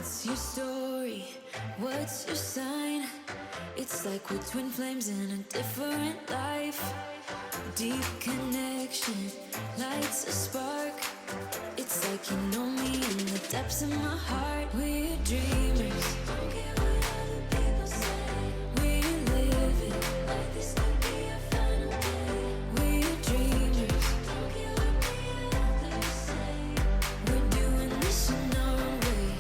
What's your story? What's your sign? It's like we're twin flames in a different life. Deep connection lights a spark. It's like you know me in the depths of my heart. We're dreamers. Don't care what other people say. We're living like this could be our final day. We're dreamers. Don't care what the others say. We're doing this in our own way.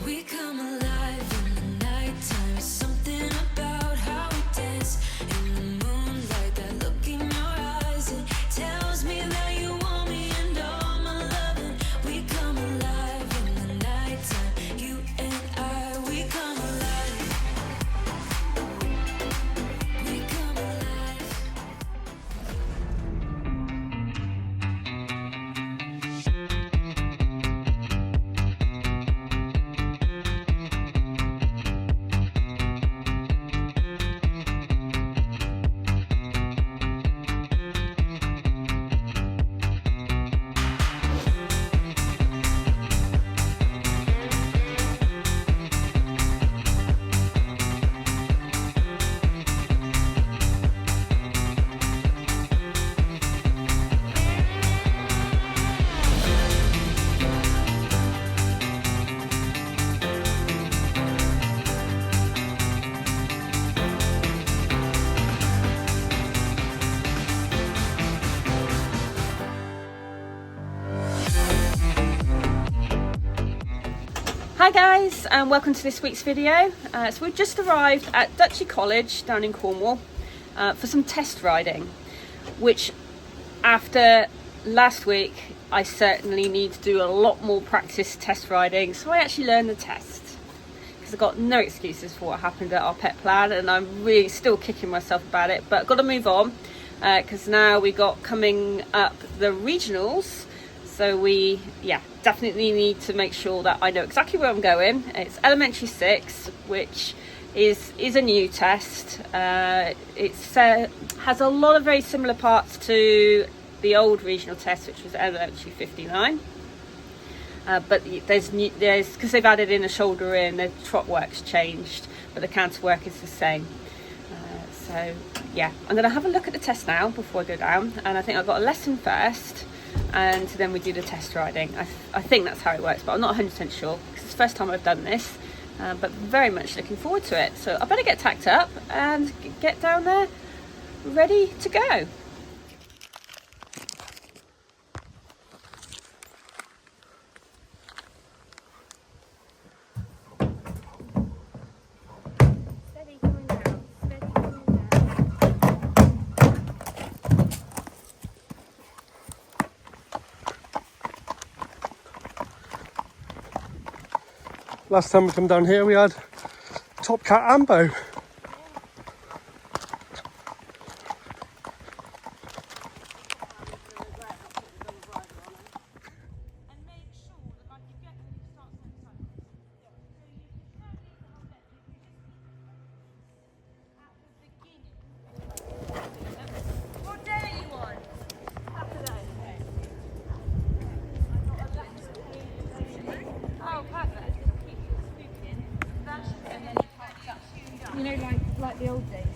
We come alive in the nighttime. It's something about how we dance in the moonlight. That look in your eyes, it tells me that you want me and all my loving. We come alive in the nighttime. You and I, we come alive. We come alive. Hi guys, and welcome to this week's video. So we've just arrived at Duchy College down in Cornwall for some test riding, which after last week I certainly need to do a lot more practice test riding, so I actually learned the test because I've got no excuses for what happened at our pet plan, and I'm really still kicking myself about it, but I've got to move on because now we got coming up the regionals. So we, definitely need to make sure that I know exactly where I'm going. It's Elementary 6, which is a new test. It has a lot of very similar parts to the old regional test, which was Elementary 59. But there's because they've added in a shoulder in, the trot work's changed, but the canter work is the same. So yeah, I'm going to have a look at the test now before I go down, and I think I've got a lesson first, and then we do the test riding. I think that's how it works, but I'm not 100% sure because it's the first time I've done this, but very much looking forward to it. So I better get tacked up and get down there ready to go. Steady coming down, steady coming down. Last time we come down here we had Top Cat Ambo. You know, like the old days.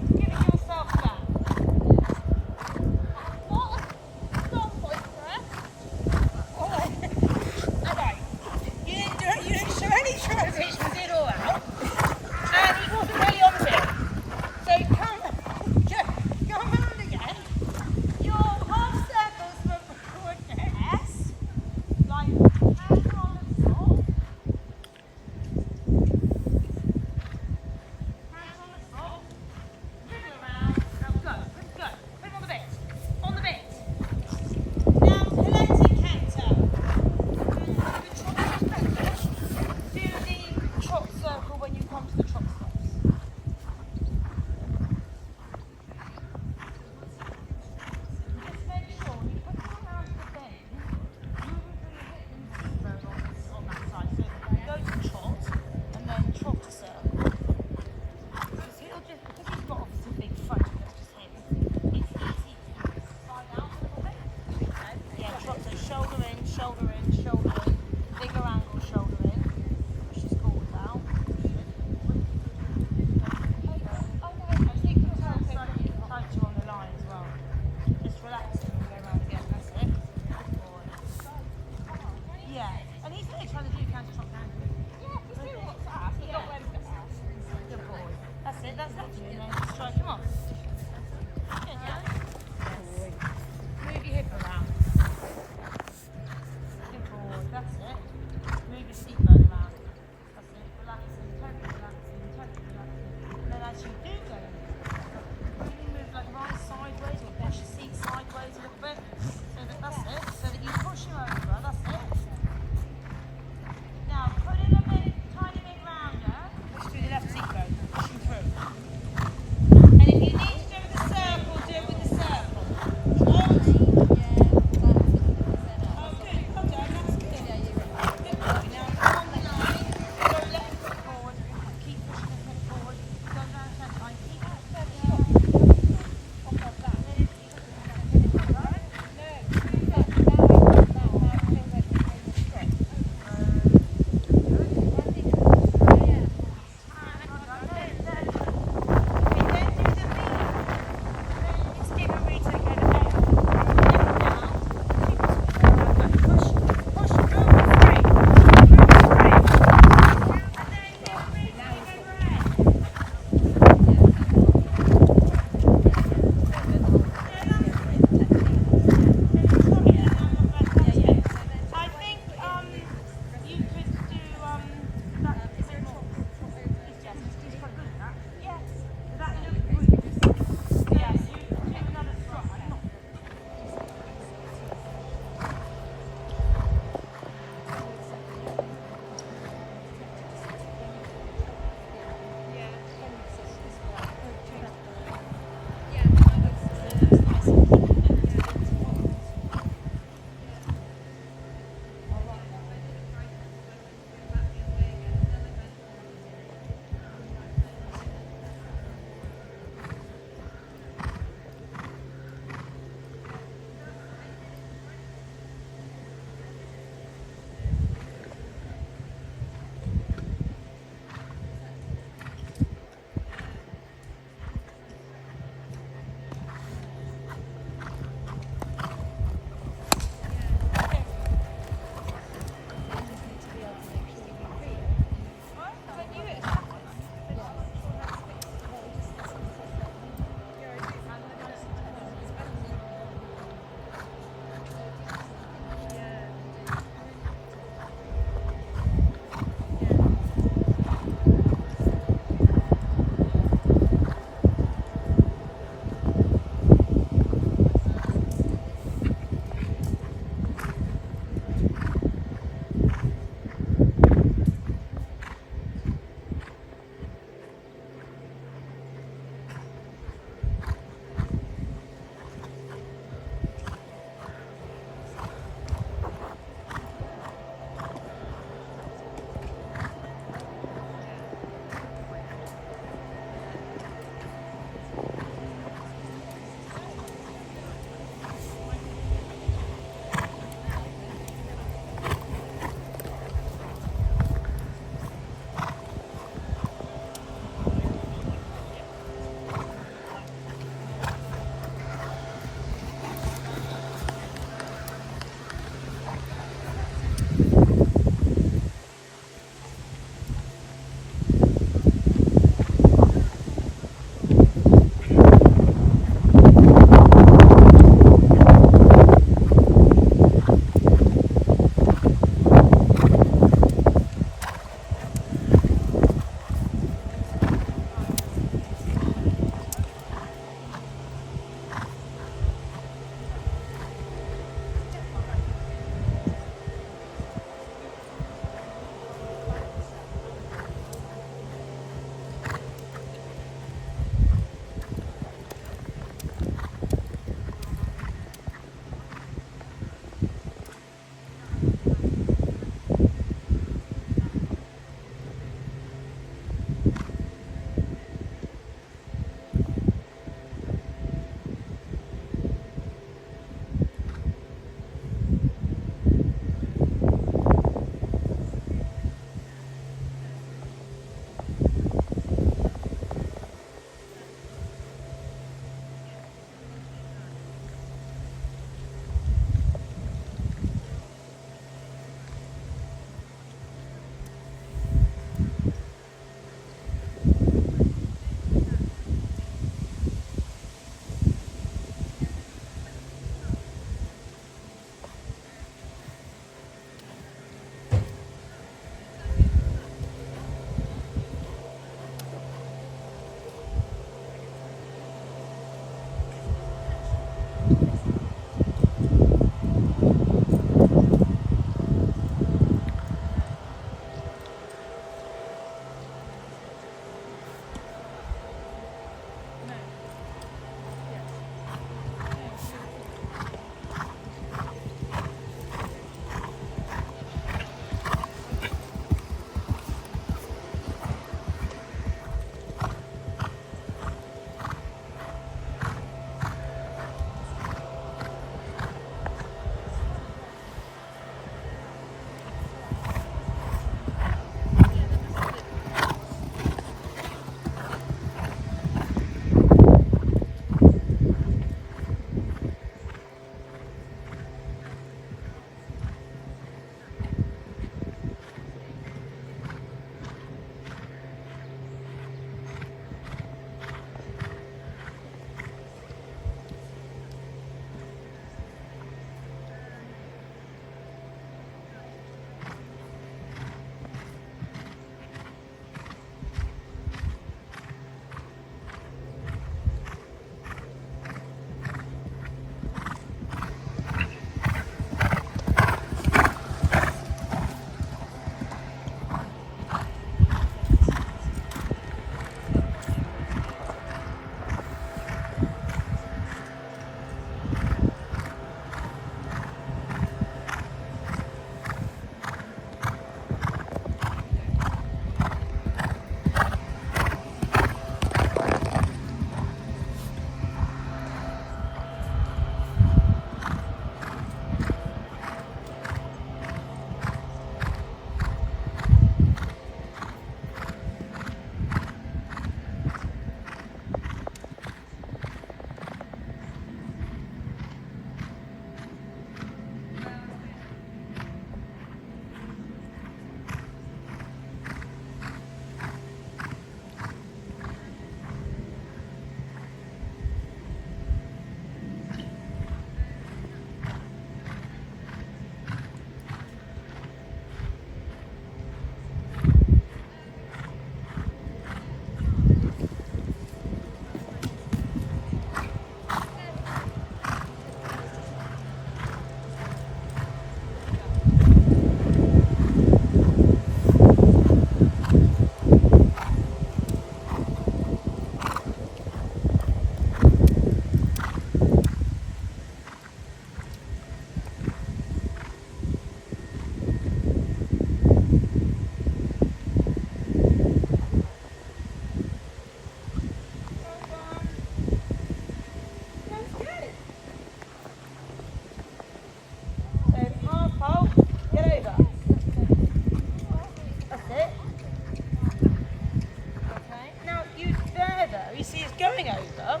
going over,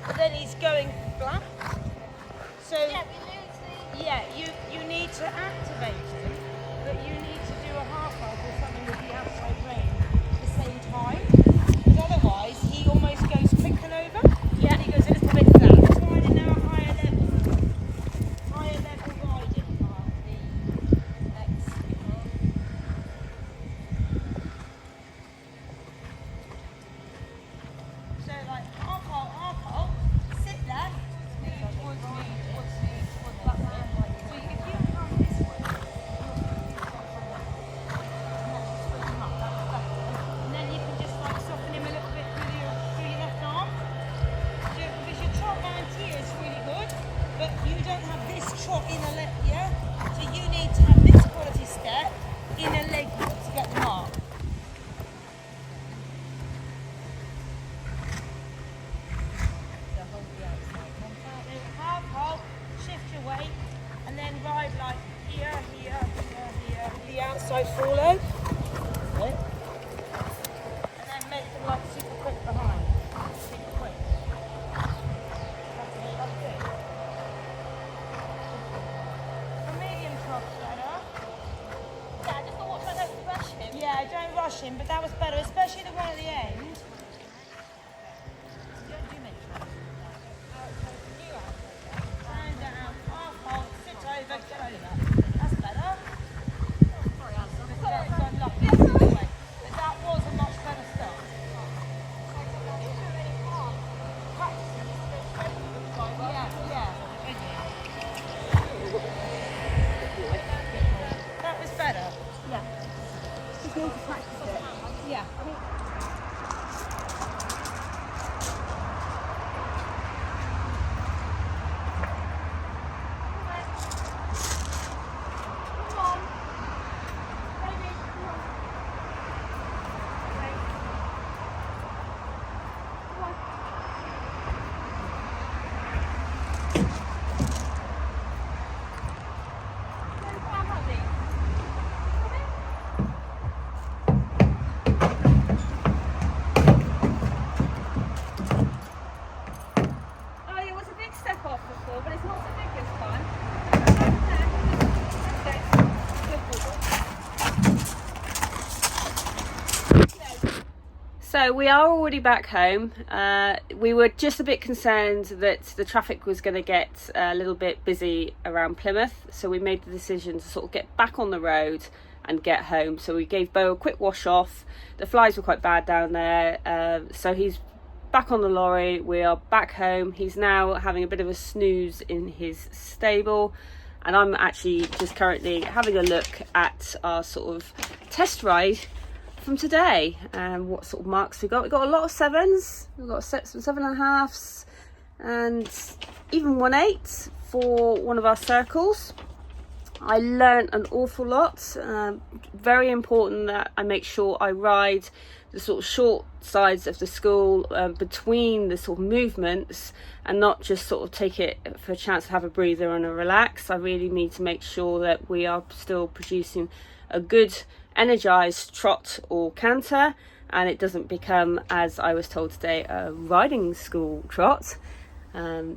but then he's going flat. So yeah, you need to activate him, but you need to do a half arc or something with the outside rein at the same time, because otherwise he almost goes quicker over. Yeah, and he goes a little bit flat. That's why I did now a higher level riding part of the X. So like half halt, sit there, towards me, that way. So if you come this way, and then you can just like soften him a little bit through your left arm. Because your trot round here is really good, but you don't have this trot in a leg, yeah? So you need to have this quality step in a leg to get the mark. Half halt, shift your weight, and then ride like here, the outside follow. And then make them like super quick behind. Super quick. That's it. A medium trot's better. Yeah, I just don't want to rush him. Yeah, don't rush him, but that was better, especially the one at the end. Don't do many trots. Stand down, half halt, sit over, get over. That's better. Sorry, I'm unlucky. But that was a much better start. Yeah. That was better. Yeah. Just need to practice it. Yeah. So we are already back home. We were just a bit concerned that the traffic was going to get a little bit busy around Plymouth, so we made the decision to sort of get back on the road and get home. So we gave Bo a quick wash off. The flies were quite bad down there, so he's back on the lorry. We are back home. He's now having a bit of a snooze in his stable, and I'm actually just currently having a look at our sort of test ride from today and what sort of marks we got. We got a lot of sevens. We've got some 7.5s and even 1/8 for one of our circles. I learnt an awful lot. Very important that I make sure I ride the sort of short sides of the school between the sort of movements and not just sort of take it for a chance to have a breather and a relax. I really need to make sure that we are still producing a good energized trot or canter, and it doesn't become, as I was told today, a riding school trot.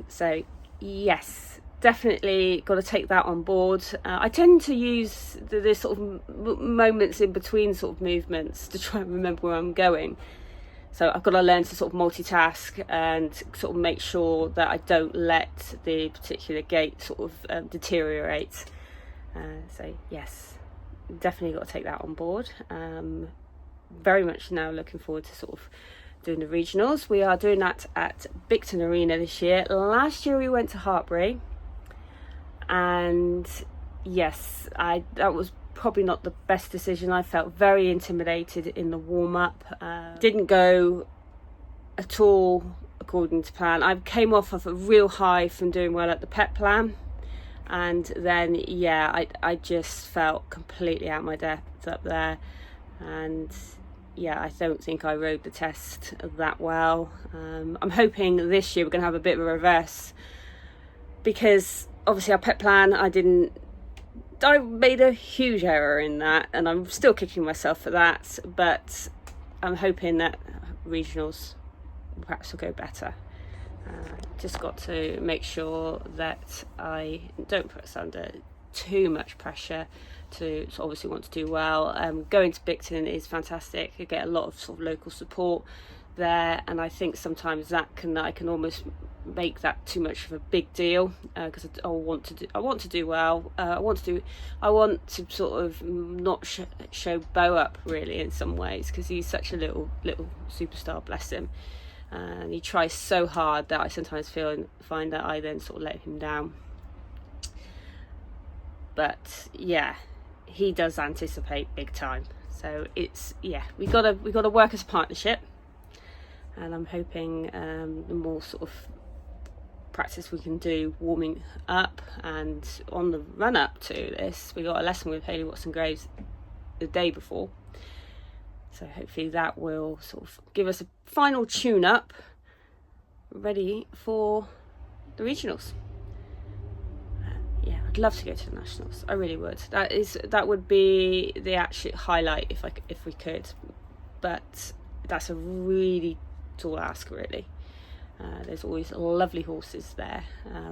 So yes, definitely got to take that on board. I tend to use the sort of moments in between sort of movements to try and remember where I'm going. So I've got to learn to sort of multitask and sort of make sure that I don't let the particular gait sort of deteriorate. So yes, definitely got to take that on board. Very much now looking forward to sort of doing the regionals. We are doing that at Bicton Arena this year. Last year we went to Hartbury, and yes, that was probably not the best decision. I felt very intimidated in the warm-up. Didn't go at all according to plan. I came off of a real high from doing well at the pet plan, and then yeah, I just felt completely out my depth up there, and yeah, I don't think I rode the test that well. I'm hoping this year we're going to have a bit of a reverse, because obviously our pet plan, I made a huge error in that, and I'm still kicking myself for that, but I'm hoping that regionals perhaps will go better. Just got to make sure that I don't put us under too much pressure to obviously want to do well. Going to Bicton is fantastic. I get a lot of sort of local support there, and I think sometimes I can almost make that too much of a big deal, because I want to do well. I want to sort of not show Bo up really in some ways, because he's such a little superstar, bless him, and he tries so hard that I sometimes find that I then sort of let him down. But yeah, he does anticipate big time, so it's, yeah, we gotta work as a partnership. And I'm hoping the more sort of practice we can do warming up, and on the run up to this we got a lesson with Hayley Watson-Graves the day before, so hopefully that will sort of give us a final tune up ready for the regionals. Yeah, I'd love to go to the nationals, I really would. That would be the actual highlight if we could, but that's a really tall ask really. There's always lovely horses there,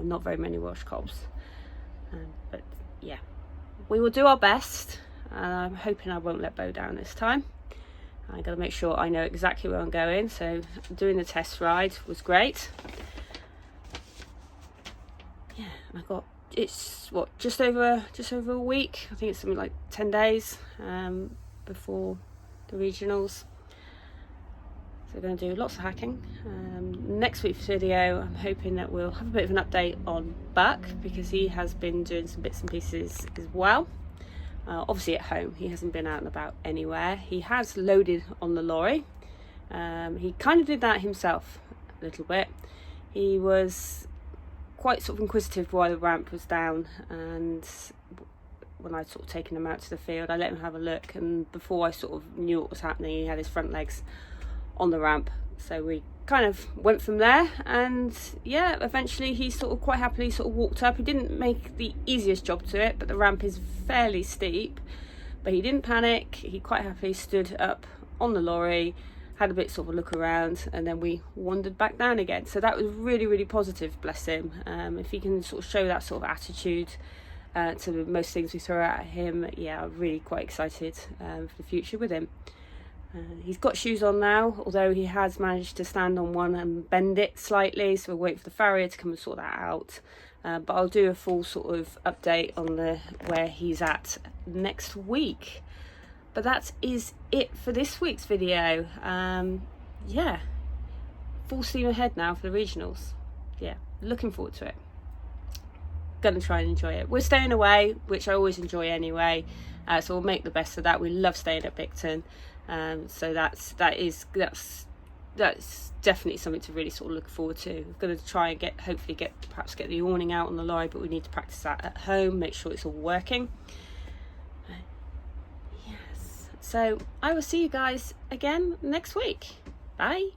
not very many Welsh cobs, but yeah, we will do our best, and I'm hoping I won't let Bo down this time. I got to make sure I know exactly where I'm going, so doing the test ride was great. Yeah, and it's what, just over a week, I think it's something like 10 days before the regionals. So we're going to do lots of hacking. Next week's video, I'm hoping that we'll have a bit of an update on Buck, because he has been doing some bits and pieces as well. Obviously at home, he hasn't been out and about anywhere. He has loaded on the lorry. He kind of did that himself a little bit. He was quite sort of inquisitive while the ramp was down, and when I'd sort of taken him out to the field, I let him have a look, and before I sort of knew what was happening, he had his front legs on the ramp. So we kind of went from there, and yeah, eventually he sort of quite happily sort of walked up. He didn't make the easiest job to it, but the ramp is fairly steep, but he didn't panic. He quite happily stood up on the lorry, had a bit sort of a look around, and then we wandered back down again. So that was really, really positive, bless him. If he can sort of show that sort of attitude to most things we throw at him, yeah, I'm really quite excited for the future with him. He's got shoes on now, although he has managed to stand on one and bend it slightly, so we'll wait for the farrier to come and sort that out. But I'll do a full sort of update on where he's at next week. But that is it for this week's video. Yeah, full steam ahead now for the regionals. Yeah, looking forward to it. Gonna try and enjoy it. We're staying away, which I always enjoy anyway, so we'll make the best of that. We love staying at Bicton. So that's definitely something to really sort of look forward to. We're going to try and hopefully get the awning out on the lorry, but we need to practice that at home, make sure it's all working. Yes, so I will see you guys again next week. Bye.